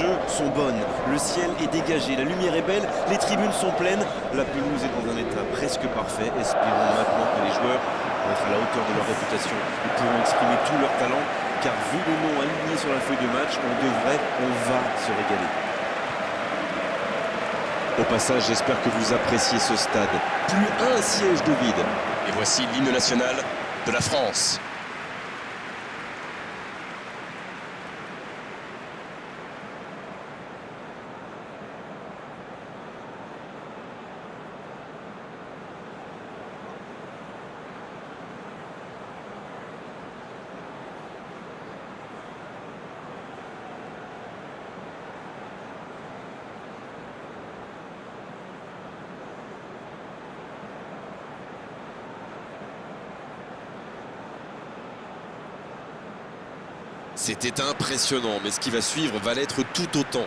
jeu sont bonnes. Le ciel est dégagé, la lumière est belle, les tribunes sont pleines. La pelouse est dans un état presque parfait. Espérons maintenant que les joueurs vont être à la hauteur de leur réputation et pourront exprimer tout leur talent. Car vu le nom aligné sur la feuille de match, on va se régaler. Au passage, j'espère que vous appréciez ce stade. Plus un siège de vide. Et voici l'hymne national de la France. C'était impressionnant, mais ce qui va suivre va l'être tout autant.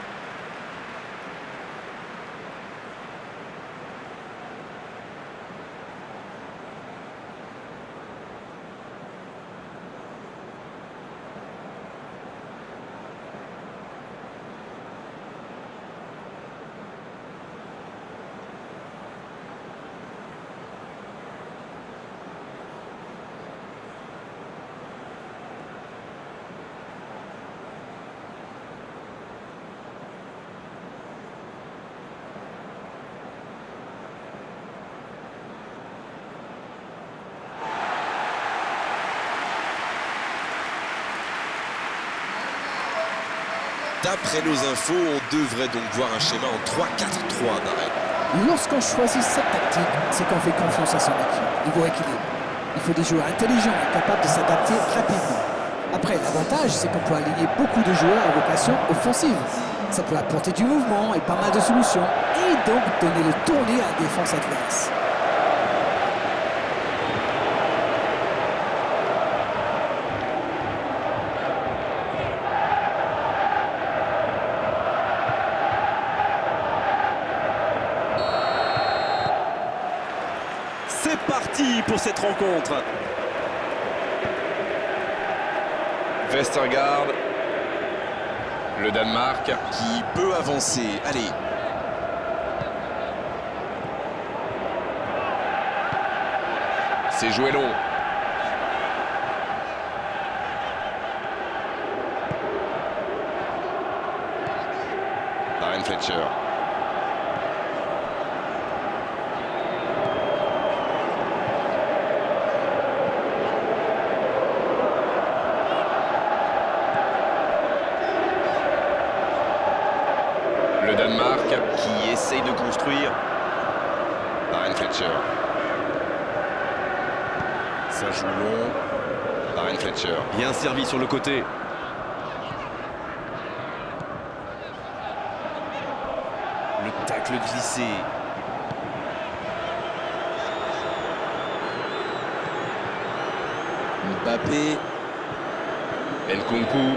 D'après nos infos, on devrait donc voir un schéma en 3-4-3 d'arrêt. Lorsqu'on choisit cette tactique, c'est qu'on fait confiance à son équipe. Niveau équilibre. Il faut des joueurs intelligents et capables de s'adapter rapidement. Après, l'avantage, c'est qu'on peut aligner beaucoup de joueurs à vocation offensive. Ça peut apporter du mouvement et pas mal de solutions. Et donc donner le tournis à la défense adverse. C'est parti pour cette rencontre. Vestergaard. Le Danemark. Qui peut avancer. Allez. C'est joué long. Darren Fletcher. Le Danemark Qui essaye de construire. Darren Fletcher. Ça joue long. Darren Fletcher. Bien servi sur le côté. Le tacle glissé. Mbappé. Nkunku.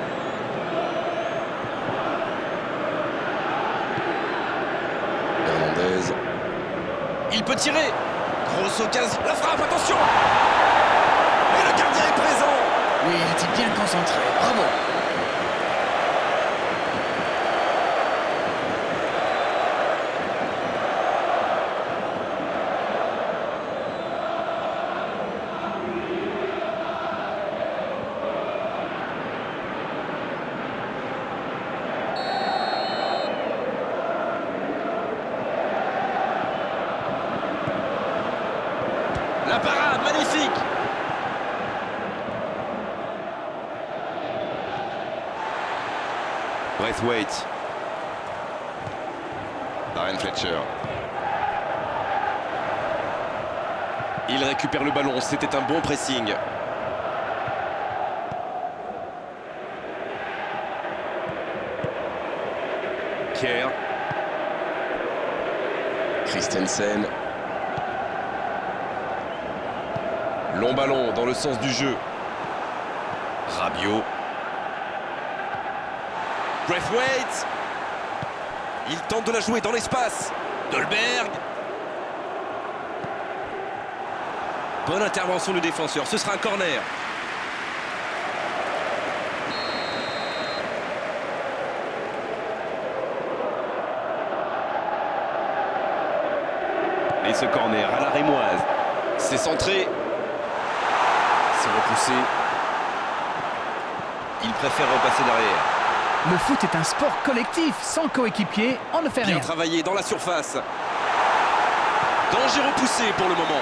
Hernandez. Il peut tirer. Grosse occasion. La frappe, attention. Et le gardien est présent. Oui, il était bien concentré. Bravo. La parade, magnifique. Braithwaite. Darren Fletcher. Il récupère le ballon, c'était un bon pressing. Kier. Christensen. Long ballon dans le sens du jeu. Rabiot. Braithwaite. Il tente de la jouer dans l'espace. Dolberg. Bonne intervention du défenseur, ce sera un corner. Et ce corner à la rémoise. C'est centré. C'est repoussé. Il préfère repasser derrière. Le foot est un sport collectif. Sans coéquipier, on ne fait Bien rien. travaillé dans la surface. Danger repoussé pour le moment.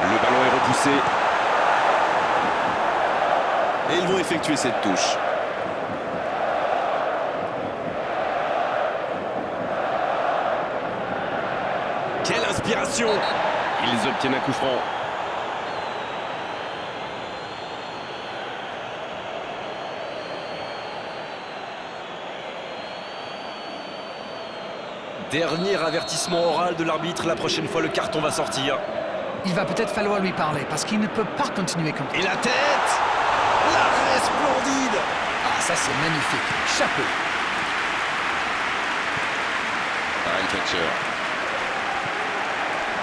Le ballon est repoussé. Et ils vont effectuer cette touche. Quelle inspiration! Ils obtiennent un coup franc. Dernier avertissement oral de l'arbitre. La prochaine fois, le carton va sortir. Il va peut-être falloir lui parler parce qu'il ne peut pas continuer comme ça. Et la tête! L'arrêt splendide! Ah, ça c'est magnifique. Chapeau. Ryan Fletcher.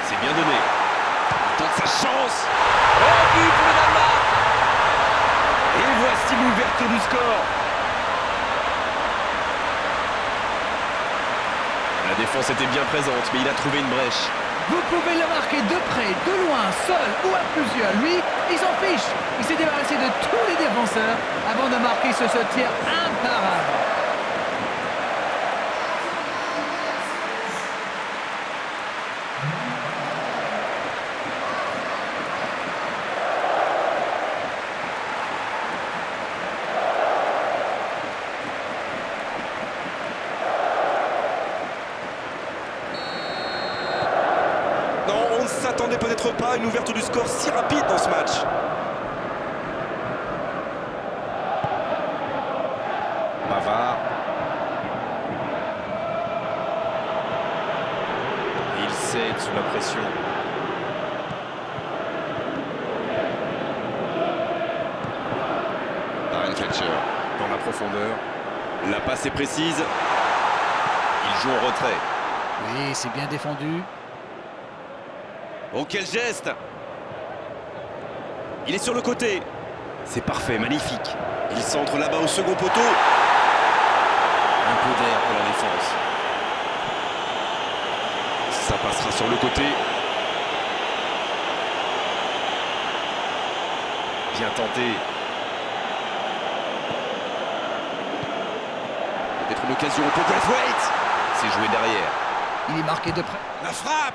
C'est bien donné. Il tente sa chance. Oh, but pour le Danemark! Et voici l'ouverture du score. La défense était bien présente, mais il a trouvé une brèche. Vous pouvez le marquer de près, de loin, seul ou à plusieurs. Lui, il s'en fiche. Il s'est débarrassé de tous les défenseurs avant de marquer ce tir imparable. Non, on ne s'attendait peut-être pas à une ouverture du score si rapide dans ce match. Pavard. Il cède sous la pression. Ryan Fletcher. Dans la profondeur. La passe est précise. Il joue en retrait. Oui, c'est bien défendu. Oh, quel geste! Il est sur le côté. C'est parfait, magnifique. Il centre là-bas au second poteau. Un peu d'air pour la défense. Ça passera sur le côté. Bien tenté. Peut-être une occasion pour Braithwaite. C'est joué derrière. Il est marqué de près. La frappe!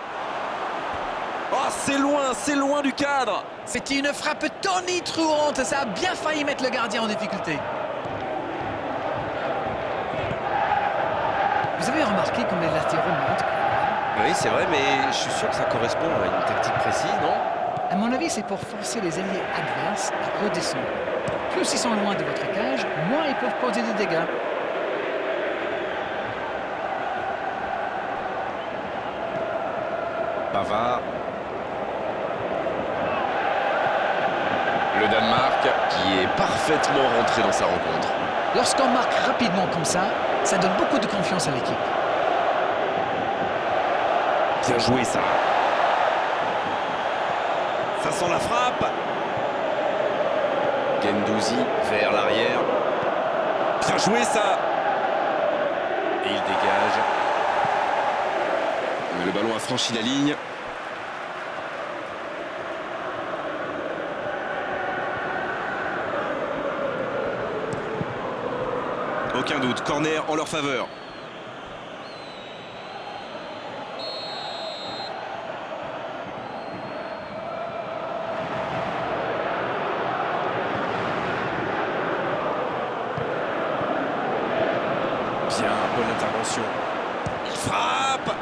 Oh, c'est loin du cadre. C'était une frappe tonitruante. Ça a bien failli mettre le gardien en difficulté. Vous avez remarqué comme les latéraux montent? Oui, c'est vrai, mais je suis sûr que ça correspond à une tactique précise, non? À mon avis, c'est pour forcer les alliés adverses à redescendre. Plus ils sont loin de votre cage, moins ils peuvent causer des dégâts. Pavard. Le Danemark qui est parfaitement rentré dans sa rencontre. Lorsqu'on marque rapidement comme ça donne beaucoup de confiance à l'équipe. Bien joué ça. Ça sent la frappe. Gendouzi vers l'arrière. Bien joué ça. Et il dégage. Mais le ballon a franchi la ligne. Aucun doute, corner en leur faveur. Bien, bonne intervention. Il frappe.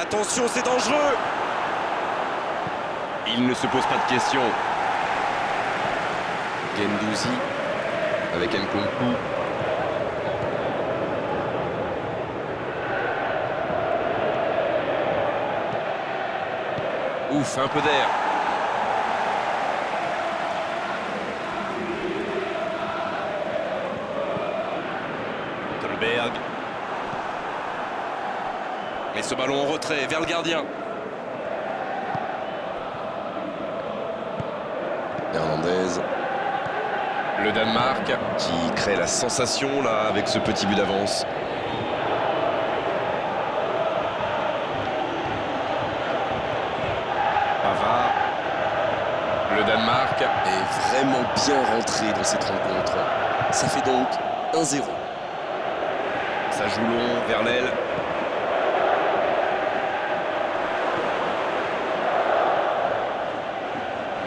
Attention, c'est dangereux. Il ne se pose pas de questions. Gendouzi avec Nkunku. Ouf, un peu d'air. Dolberg. Et ce ballon en retrait vers le gardien. Hernandez. Le Danemark qui crée la sensation là avec ce petit but d'avance. Pavard. Le Danemark Est vraiment bien rentré dans cette rencontre. Ça fait donc 1-0. Ça joue long vers l'aile.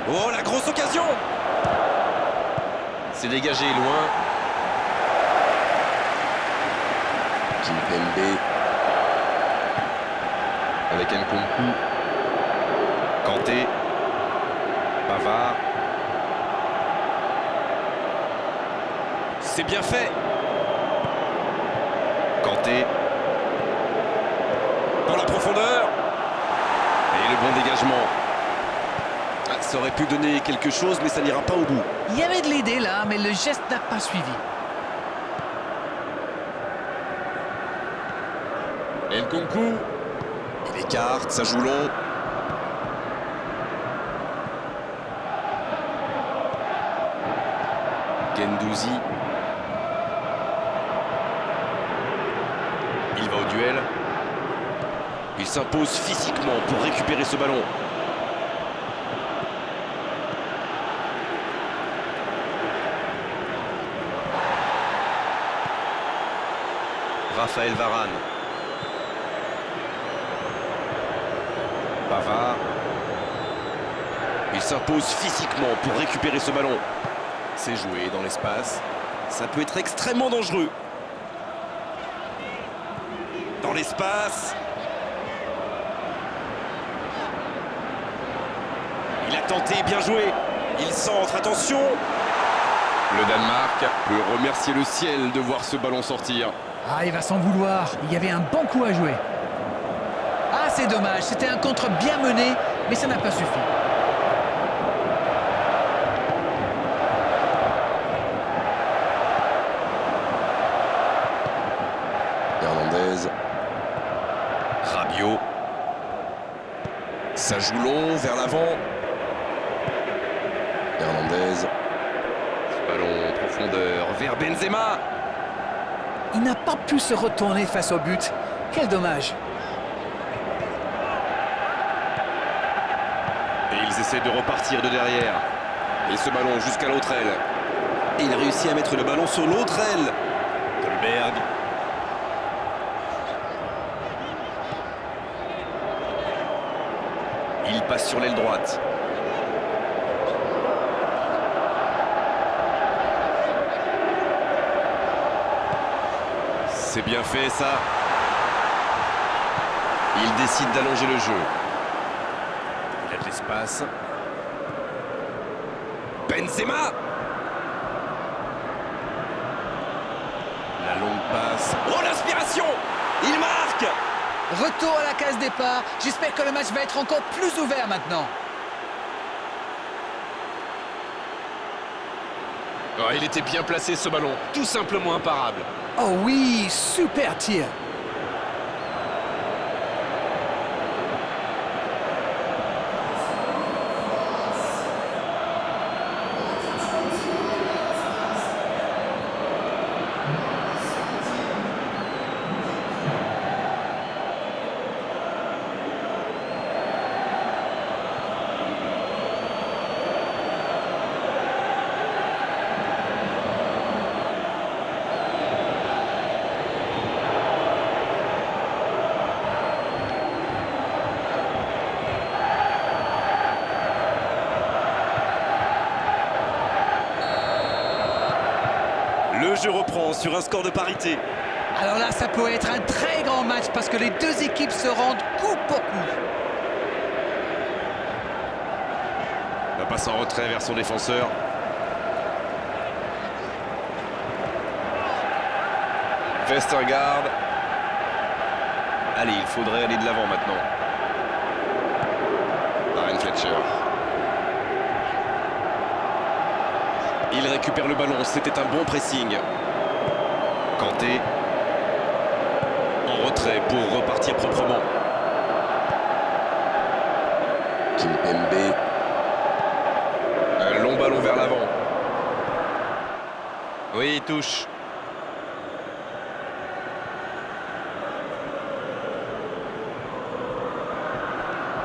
Oh, la grosse occasion! C'est dégagé loin. Kimpembe. Avec Nkunku. Kanté. Pavard. C'est bien fait. Kanté. Dans la profondeur. Et le bon dégagement. Ça aurait pu donner quelque chose, mais ça n'ira pas au bout. Il y avait de l'idée là, mais le geste n'a pas suivi. Nkunku. Il écarte, ça joue long. Guendouzi. Il va au duel. Il s'impose physiquement pour récupérer ce ballon. Raphaël Varane. Pavard. Il s'impose physiquement pour récupérer ce ballon. C'est joué dans l'espace. Ça peut être extrêmement dangereux. Dans l'espace. Il a tenté, bien joué. Il centre, attention. Le Danemark peut remercier le ciel de voir ce ballon sortir. Ah, il va s'en vouloir. Il y avait un bon coup à jouer. Ah, c'est dommage. C'était un contre bien mené, mais ça n'a pas suffi. Hernandez. Rabiot. Ça joue long vers l'avant. Hernandez. Ballon en profondeur vers Benzema. Il n'a pas pu se retourner face au but. Quel dommage. Et ils essaient de repartir de derrière. Et ce ballon jusqu'à l'autre aile. Et il réussit à mettre le ballon sur l'autre aile. Dolberg. Il passe sur l'aile droite. C'est bien fait ça. Il décide d'allonger le jeu. Il a de l'espace. Benzema. La longue passe. Oh, l'inspiration! Il marque! Retour à la case départ. J'espère que le match va être encore plus ouvert maintenant. Oh, il était bien placé ce ballon, tout simplement imparable. Oh oui, super tir. Le jeu reprend sur un score de parité. Alors là, ça peut être un très grand match parce que les deux équipes se rendent coup pour coup. La passe en retrait vers son défenseur. Vestergaard. Allez, il faudrait aller de l'avant maintenant. Darren Fletcher. Il récupère le ballon, c'était un bon pressing. Kanté. En retrait pour repartir proprement. Kimpembe. Un long ballon vers l'avant. Oui, il touche.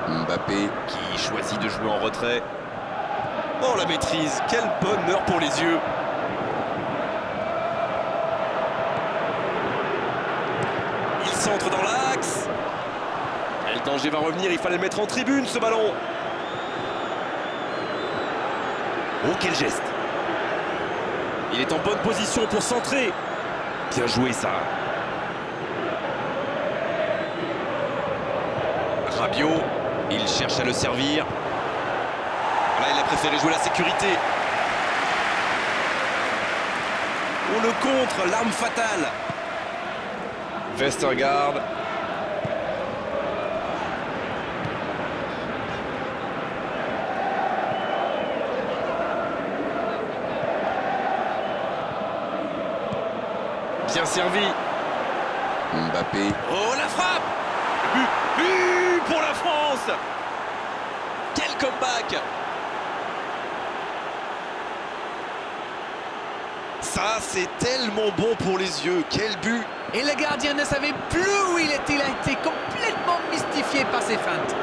Mbappé. Qui choisit de jouer en retrait. Oh, la maîtrise, quel bonheur pour les yeux. Il centre dans l'axe. Quel danger va revenir, il fallait le mettre en tribune ce ballon. Oh, quel geste. Il est en bonne position pour centrer. Bien joué ça. Rabiot, il cherche à le servir. Là, il a préféré jouer la sécurité. On le contre, l'arme fatale. Vestergaard. Bien servi. Mbappé. Oh, la frappe. But pour la France. Quel comeback. Ça, c'est tellement bon pour les yeux. Quel but. Et le gardien ne savait plus où il était. Il a été complètement mystifié par ses feintes.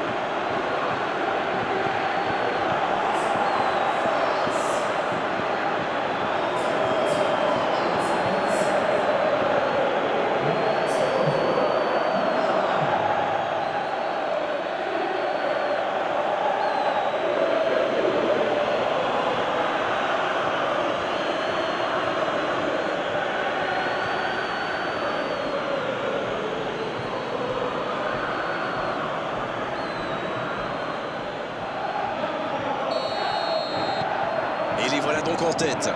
Et les voilà donc en tête.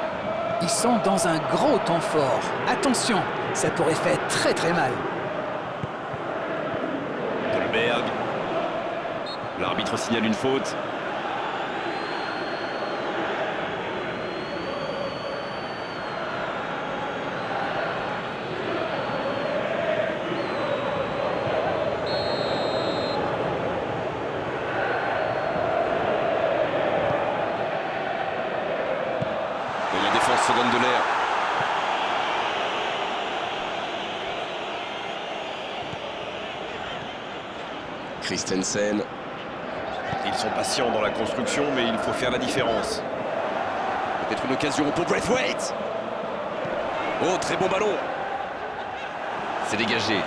Ils sont dans un gros temps fort. Attention, ça pourrait faire très très mal. Dolberg. L'arbitre signale une faute. Et la défense se donne de l'air. Christensen. Ils sont patients dans la construction, mais il faut faire la différence. Peut-être une occasion pour Braithwaite. Oh, très bon ballon. C'est dégagé.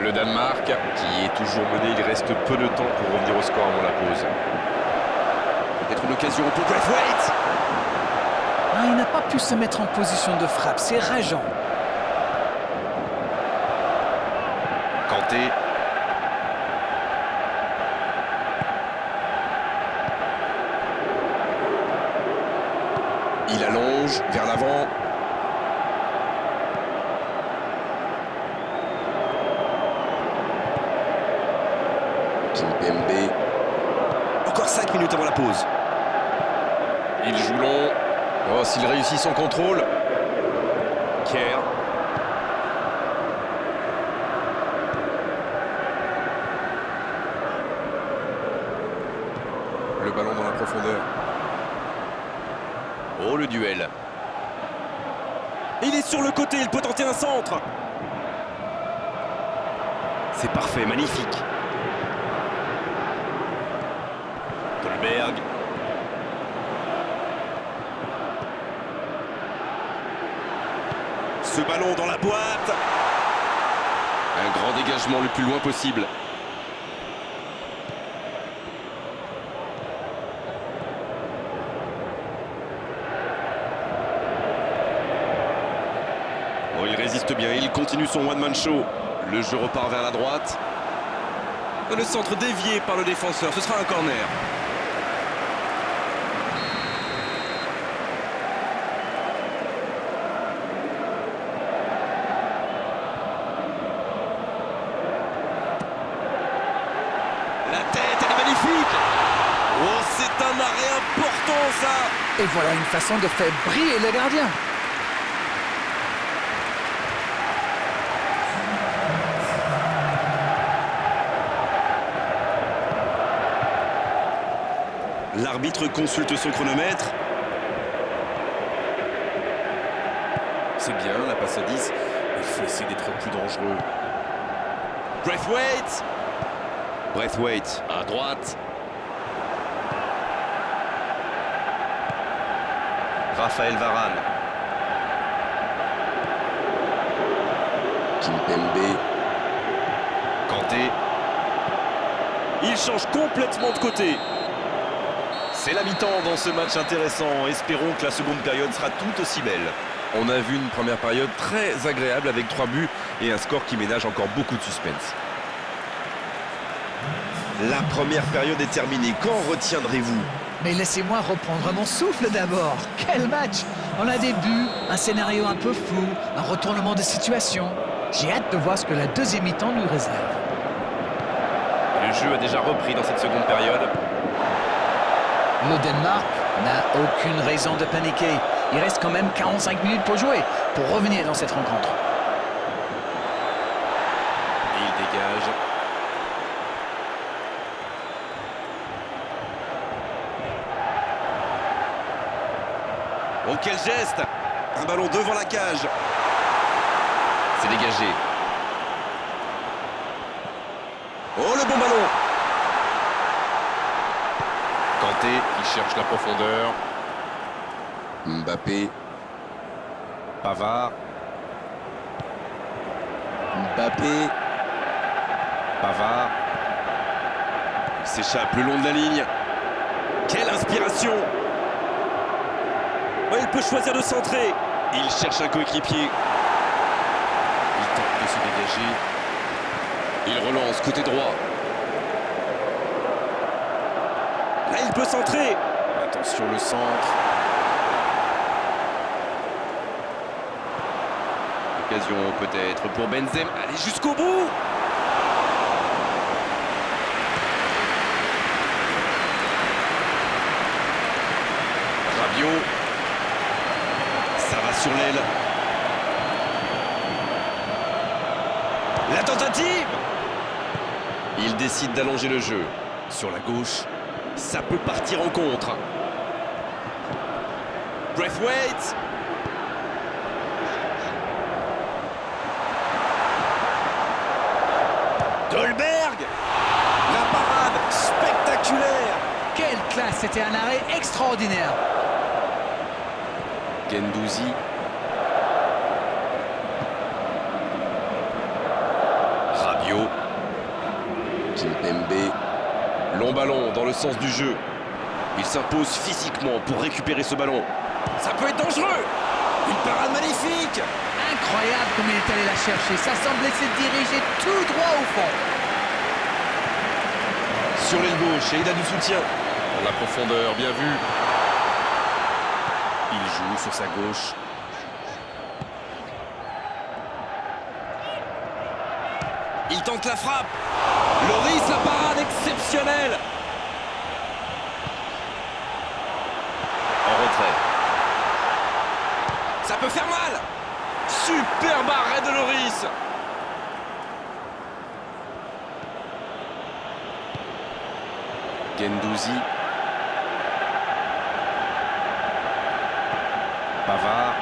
Le Danemark, qui est toujours mené, il reste peu de temps pour revenir au score avant la pause. Peut-être une occasion pour Braithwaite. Ah, il n'a pas pu se mettre en position de frappe, c'est rageant. Kanté. Il allonge vers l'avant. Kimpembe. Encore 5 minutes avant la pause. Il joue long. Oh, s'il réussit son contrôle. Kerr. Le ballon dans la profondeur. Oh, le duel. Il est sur le côté, il peut tenter un centre. C'est parfait, magnifique. Dolberg. Ce ballon dans la boîte. Un grand dégagement le plus loin possible. Oh, il résiste bien, il continue son one-man show. Le jeu repart vers la droite. Le centre dévié par le défenseur, ce sera un corner. La tête, elle est magnifique. Oh, c'est un arrêt important ça. Et voilà une façon de faire briller le gardien. L'arbitre consulte son chronomètre. C'est bien, la passe à 10. Il faut essayer d'être plus dangereux. Braithwaite. Braithwaite à droite. Raphaël Varane. Kimpembe. Kanté. Il change complètement de côté. C'est la mi-temps dans ce match intéressant. Espérons que la seconde période sera tout aussi belle. On a vu une première période très agréable avec 3 buts et un score qui ménage encore beaucoup de suspense. La première période est terminée. Qu'en retiendrez-vous? Mais laissez-moi reprendre mon souffle d'abord. Quel match! On a des buts, un scénario un peu flou, un retournement de situation. J'ai hâte de voir ce que la deuxième mi-temps nous réserve. Le jeu a déjà repris dans cette seconde période. Le Danemark n'a aucune raison de paniquer. Il reste quand même 45 minutes pour jouer, pour revenir dans cette rencontre. Et il dégage. Oh, quel geste! Un ballon devant la cage. C'est dégagé. Oh, le bon ballon! Kanté qui cherche la profondeur. Mbappé. Pavard. Mbappé. Pavard. Il s'échappe le long de la ligne. Quelle inspiration! Oh, il peut choisir de centrer. Il cherche un coéquipier. Il tente de se dégager. Il relance côté droit. Là, il peut centrer. Attention, le centre. Occasion peut-être pour Benzema. Allez, jusqu'au bout. Rabiot. Ça va sur l'aile. La tentative. Il décide d'allonger le jeu. Sur la gauche. Ça peut partir en contre. Braithwaite. Dolberg. La parade spectaculaire. Quelle classe! C'était un arrêt extraordinaire. Guendouzi. Rabiot. Kimpembe. Long ballon dans le sens du jeu. Il s'impose physiquement pour récupérer ce ballon. Ça peut être dangereux. Une parade magnifique. Incroyable comme il est allé la chercher. Ça semblait se diriger tout droit au fond. Sur l'aile gauche et il a du soutien. Dans la profondeur, bien vu. Il joue sur sa gauche. Il tente la frappe. Lloris, la parade exceptionnelle. En retrait. Ça peut faire mal. Superbe arrêt de Lloris. Guendouzi. Pavard.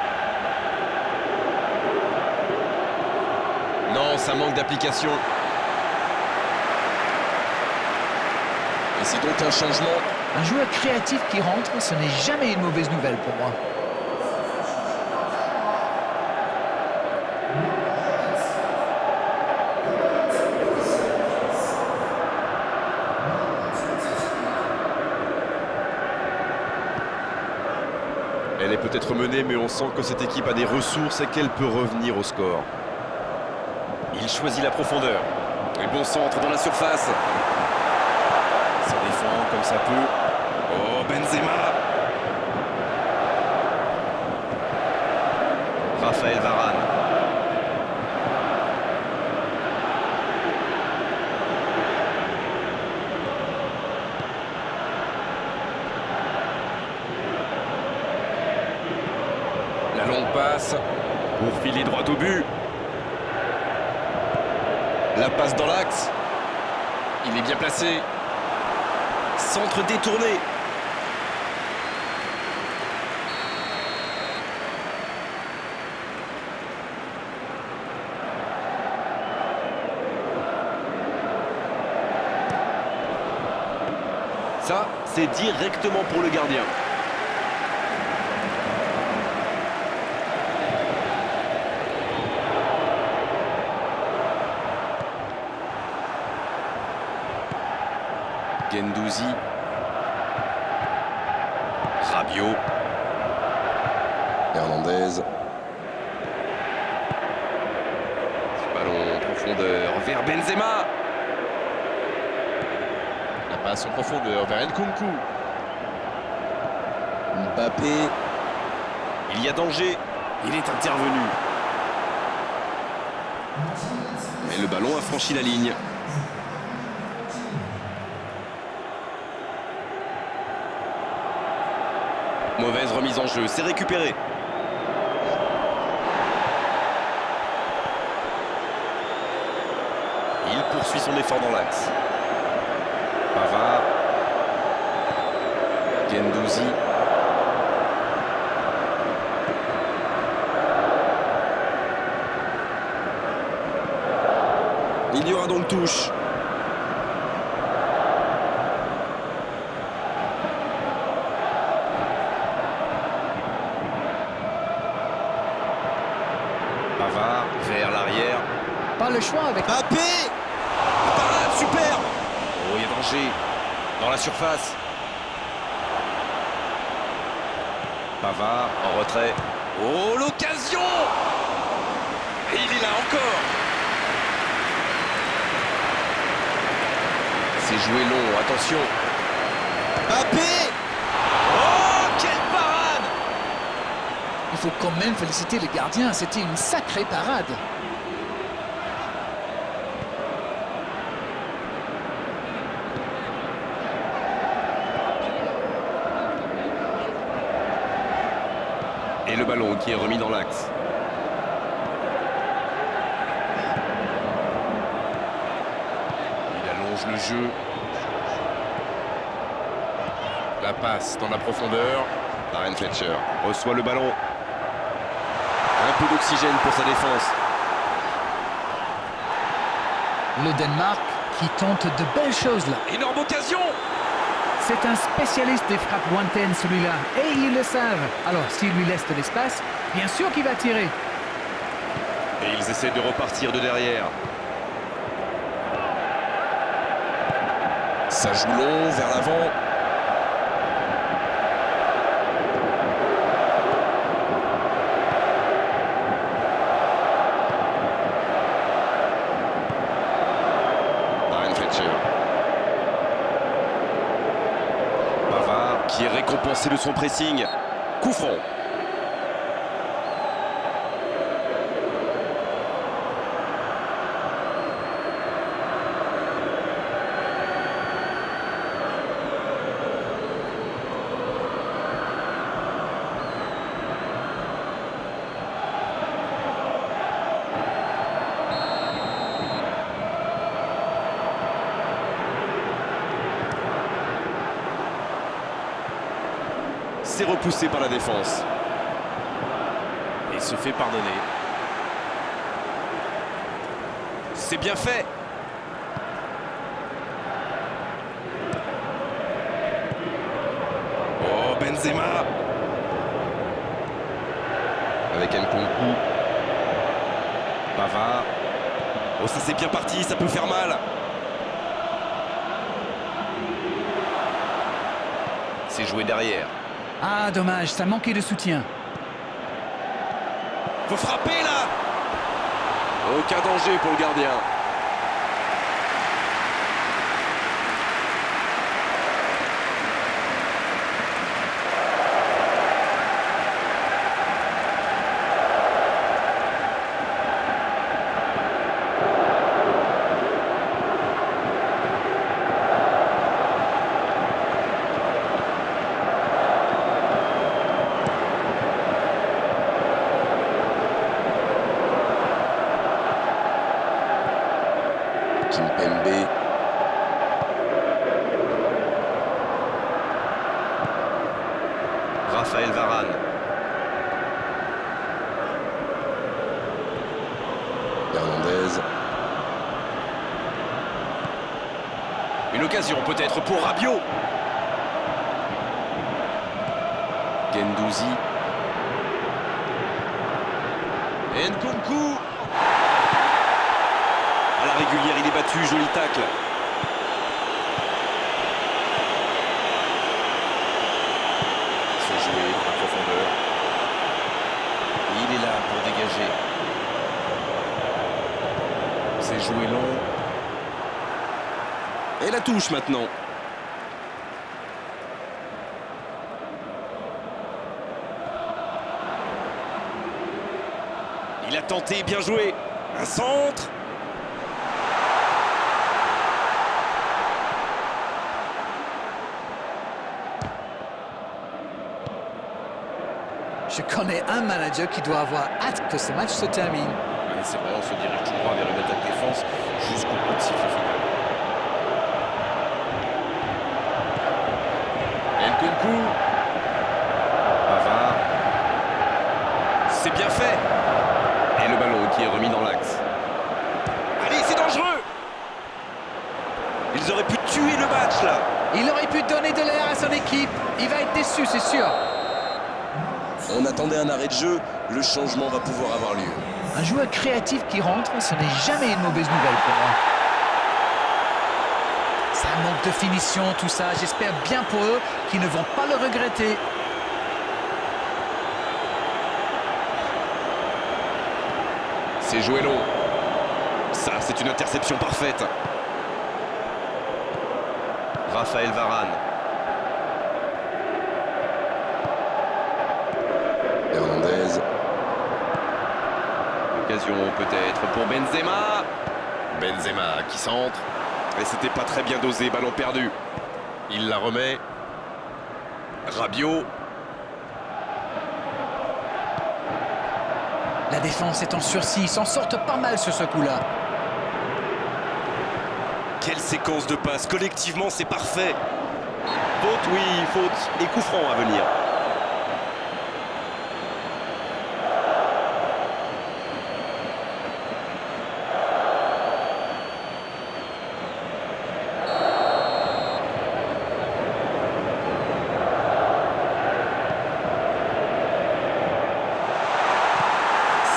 Non, ça manque d'application. Et c'est donc un changement. Un joueur créatif qui rentre, ce n'est jamais une mauvaise nouvelle pour moi. Elle est peut-être menée, mais on sent que cette équipe a des ressources et qu'elle peut revenir au score. Il choisit la profondeur. Et bon centre dans la surface. Ça défend comme ça peut. Oh, Benzema. Raphaël Varane. passe pour filer droit au but. La passe dans l'axe. Il est bien placé. Centre détourné. Ça, c'est directement pour le gardien. Guendouzi. Rabiot. Hernandez. Ballon en profondeur vers Benzema. La passe en profondeur vers Nkunku. Mbappé. Il y a danger. Il est intervenu. Mais le ballon a franchi la ligne. Mauvaise remise en jeu, c'est récupéré. Il poursuit son effort dans l'axe. Pavard. Guendouzi. Il y aura donc touche. Pavard vers l'arrière. Pas le choix avec... Mbappé. Parade, super. Oh, il y a danger. Dans la surface. Pavard en retrait. Oh, l'occasion. Et il est là encore. C'est joué long, attention. Mbappé. Oh, quelle parade. Il faut quand même féliciter les gardiens, c'était une sacrée parade. Et le ballon qui est remis dans l'axe. Il allonge le jeu. La passe dans la profondeur. Darren Fletcher reçoit le ballon. Un peu d'oxygène pour sa défense. Le Danemark qui tente de belles choses là. Énorme occasion. C'est un spécialiste des frappes lointaines celui-là. Et ils le savent. Alors s'il lui laisse de l'espace, bien sûr qu'il va tirer. Et ils essaient de repartir de derrière. Ça joue long vers l'avant. Darren Fletcher. Pavard qui est récompensé de son pressing. Coup franc. C'est repoussé par la défense. Et se fait pardonner. C'est bien fait. Oh, Benzema. Avec Nkunku. Pavard. Oh, ça c'est bien parti, ça peut faire mal. C'est joué derrière. Ah dommage, ça manquait de soutien. Faut frapper là. Aucun danger pour le gardien. Kimpembe. Raphaël Varane. Hernandez. Une occasion peut-être pour Rabiot. Guendouzi. Nkunku. À la régulière, il est battu, joli tacle. C'est joué dans la profondeur. Il est là pour dégager. C'est joué long. Et la touche maintenant. Il a tenté, bien joué. Un centre. Je connais un manager qui doit avoir hâte que ce match se termine. Et c'est vrai, on se dirige tout droit vers une attaque défense jusqu'au coup de sifflet final. Nkunku. Pavard. C'est bien fait. Et le ballon qui est remis dans l'axe. Allez, c'est dangereux. Ils auraient pu tuer le match là. Il aurait pu donner de l'air à son équipe. Il va être déçu, c'est sûr. On attendait un arrêt de jeu, le changement va pouvoir avoir lieu. Un joueur créatif qui rentre, ce n'est jamais une mauvaise nouvelle pour moi. Ça manque de finition, tout ça. J'espère bien pour eux qu'ils ne vont pas le regretter. C'est joué long. Ça, c'est une interception parfaite. Raphaël Varane. Hernandez. Occasion peut-être pour Benzema. Benzema qui centre. Et c'était pas très bien dosé, ballon perdu. Il la remet. Rabiot. La défense est en sursis, ils s'en sortent pas mal sur ce coup-là. Quelle séquence de passes. Collectivement, c'est parfait. Faute, oui, faute. Et coup franc à venir.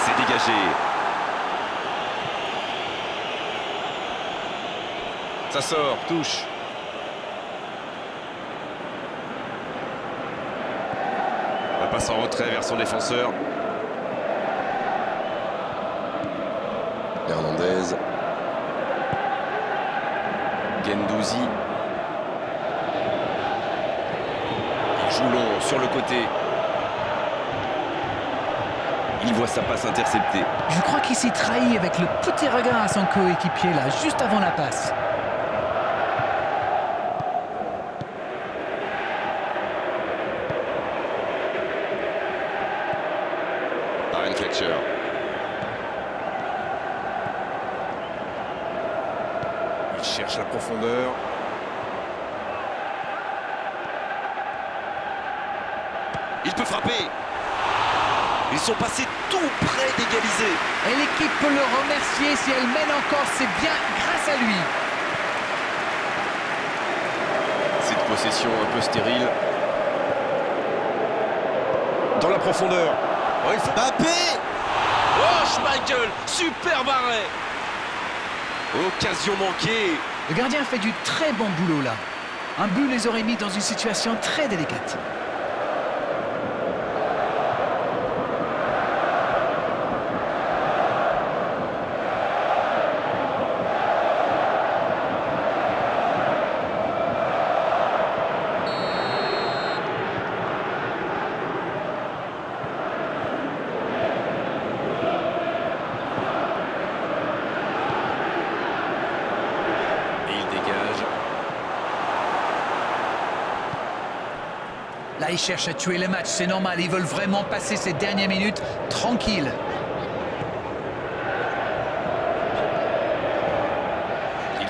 C'est dégagé. Ça sort, touche. La passe en retrait vers son défenseur. Hernandez. Guendouzi. Il joue long sur le côté. Il voit sa passe interceptée. Je crois qu'il s'y trahit avec le petit regard à son coéquipier là, juste avant la passe. Darren Fletcher. Il cherche la profondeur. Il peut frapper. Ils sont passés tout près d'égaliser. Et l'équipe peut le remercier si elle mène encore, c'est bien grâce à lui. Cette possession un peu stérile. Dans la profondeur. Oh, il faut... Mbappé. Oh, Schmeichel. Super arrêt. Occasion manquée. Le gardien fait du très bon boulot là. Un but les aurait mis dans une situation très délicate. Là, ils cherchent à tuer le match, c'est normal. Ils veulent vraiment passer ces dernières minutes tranquilles.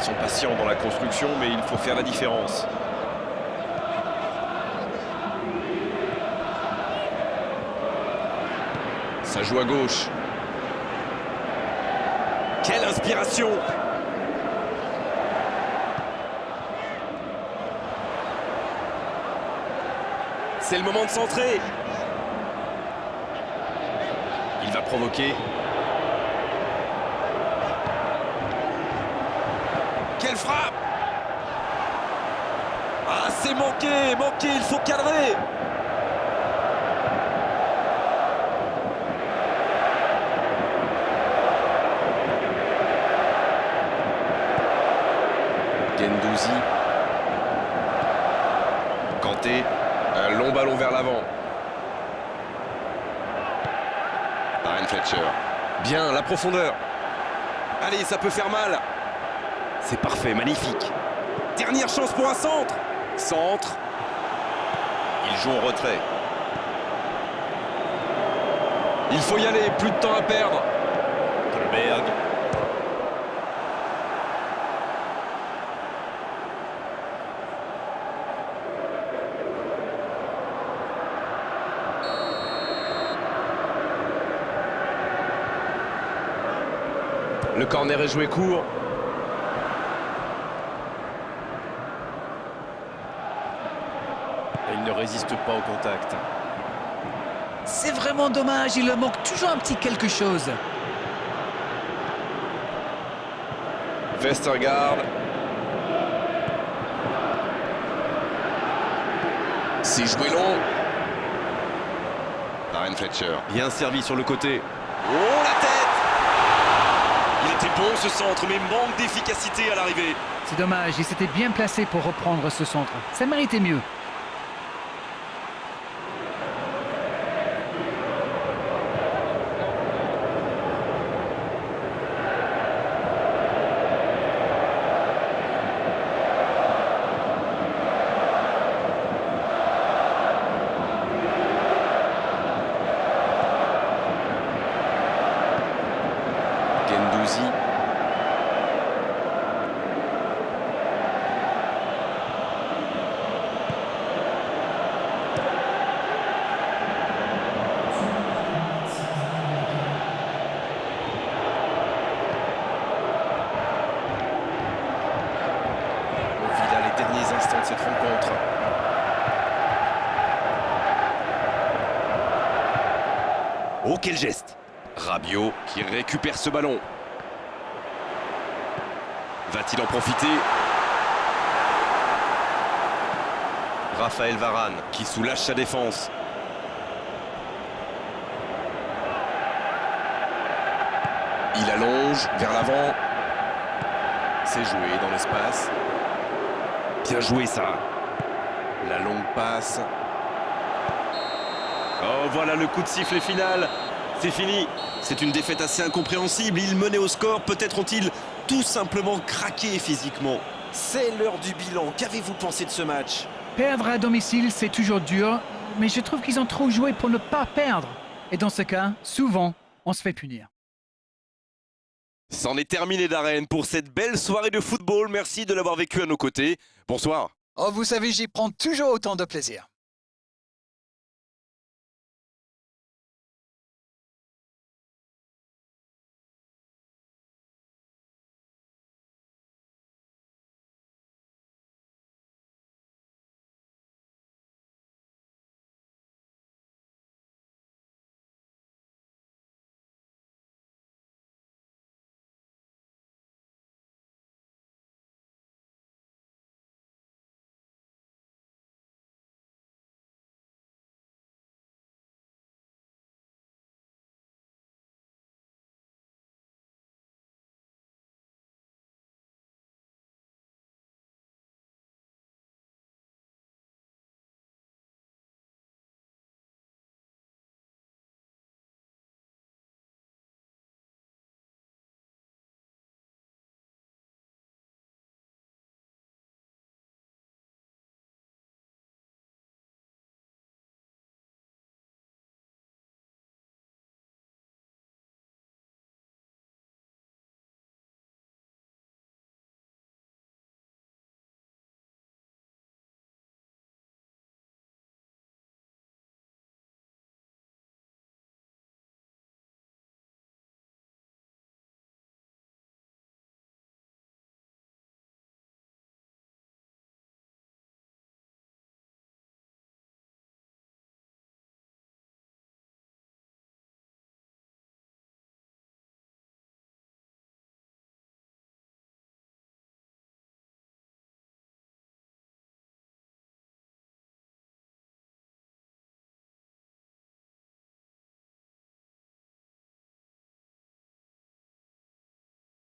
sont patients dans la construction, mais il faut faire la différence. Ça joue à gauche. Quelle inspiration! C'est le moment de centrer. Il va provoquer. Quelle frappe! Ah, c'est manqué, il faut cadrer. Guendouzi. Kanté. Un long ballon vers l'avant. Darren Fletcher. Bien, la profondeur. Allez, ça peut faire mal. C'est parfait, magnifique. Dernière chance pour un centre. Centre. Il joue en retrait. Il faut y aller, plus de temps à perdre. Dolberg. Le corner est joué court. Il ne résiste pas au contact. C'est vraiment dommage, il leur manque toujours un petit quelque chose. Vestergaard. C'est joué long. Darren Fletcher. Bien servi sur le côté. Oh, la tête! Il était bon ce centre, mais manque d'efficacité à l'arrivée. C'est dommage, il s'était bien placé pour reprendre ce centre. Ça méritait mieux. Guendouzi. On vit là les derniers instants de cette rencontre. Oh, quel geste! Rabiot qui récupère ce ballon. Va-t-il en profiter? Raphaël Varane qui soulage sa défense. Il allonge vers l'avant. C'est joué dans l'espace. Bien joué ça. La longue passe. Oh, voilà le coup de sifflet final. C'est fini. C'est une défaite assez incompréhensible. Ils menaient au score. Peut-être ont-ils tout simplement craqué physiquement. C'est l'heure du bilan. Qu'avez-vous pensé de ce match? Perdre à domicile, c'est toujours dur, mais je trouve qu'ils ont trop joué pour ne pas perdre. Et dans ce cas, souvent, on se fait punir. C'en est terminé, Darren, pour cette belle soirée de football. Merci de l'avoir vécu à nos côtés. Bonsoir. Oh, vous savez, j'y prends toujours autant de plaisir.